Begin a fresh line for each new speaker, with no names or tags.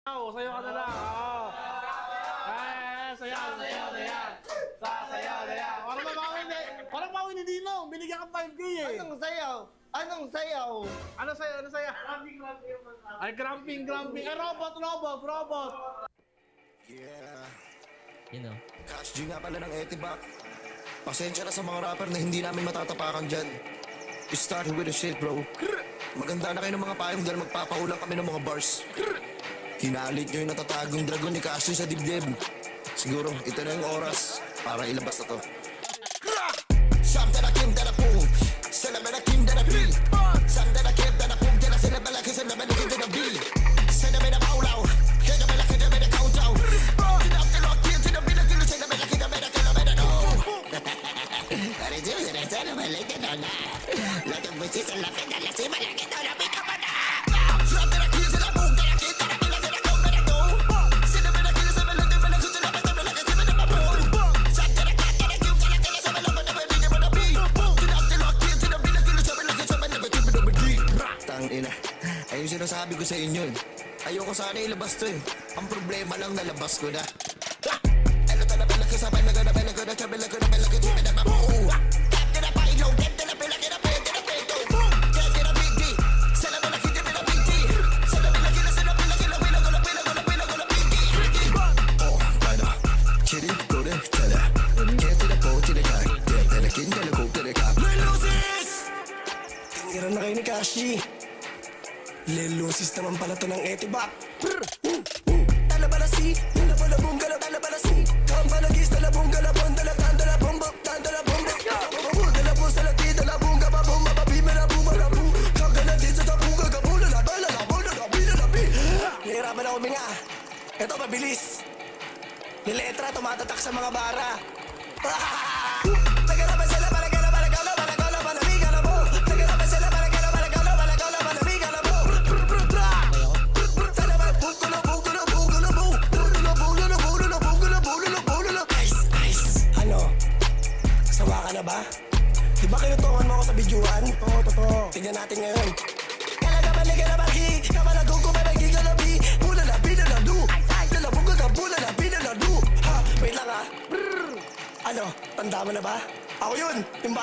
Sayo ka na lang. Sayaw. Sayaw. Parang mawin ni Dino. Binigyan ka 5K eh.
Anong sayaw? Anong sayaw?
Ano sayaw? Ay, cramping. Ay, robot.
Yeah.
You know.
Cash G nga pala ng Etibac. Pasensya na sa mga rapper na hindi namin matatapakan dyan. We started with the shit, bro. Maganda na kayo ng mga payong dahil magpapaulang kami ng mga bars. Hinalit nyo yung natatagong dragon ni Cash G sa dibdib. Siguro, ito na yung oras para ilabas na to. Sam da kim da po, sala da kim da pi. Sam da kim da po, da sala bala kim da bala kim da bi. Sala da paulaw, kaya bala kim da countdown. Tinap da lock in da bila kim da bala kim da bala no. Dari jo da sala bala kim da na. La da busi sala da la si bala kim da na bi ka bana. From da kim da po, da kim da bila da ko da no. Sala bala kim da bala kim da bala kim da bala kim da po. Sam da kim da kim da sala bala Tang ina, ayun sinasabi ko sa inyo eh. Ayoko sana ilabas to eh. Ang problema lang nalabas ko na. Ano ta na pala kasabay na gana pala gana chabela gana pala gana chabela mabuo. Kaya na pa ilaw, kaya na pala kaya na pwede na pwede. Kaya na big D, sana pala kita pala big D. Sana pala kita sana pala kita pala big D. Oh, kaya chiri ko de chala. Kaya tira po tira kaya. Kaya tira kinda na ko tira kaya. Lulusis! Tingnan na kayo ni Cash G. Lelusis naman pala to ng Etibac. Talabalasi, talabalabong galap, talabalasi. Kambalagis, talabong galapon, dalatan, dalabong bak, dalabong bak. Dalabong salati, dalabong gababong, mababi, marabu, marabu. Kagaladin sa tabong, gagabong, lalabay, lalabong, lalabi, lalabi. Nahirapan ako minga. Ito, mabilis. Niletra, tumatatak sa mga bara. Nagarapan sila, malagala, malagala, malagala, malamig, alam mo. Nagarapan sila, malagala, malagala, malagala, malamig, alam mo. Ano? Sawa ka na ba? Di ba kinutungan mo ako sa bidyuhan? Totoo. Tignan natin ngayon. Kalaga baliga na bagi, kamalagong kumalagi galabi. Bulalabi na ladu. Lalabog ka bulalabi na ladu. Ha? Wait lang ha. Ano? Tanda mo na ba? Ako yun. Yung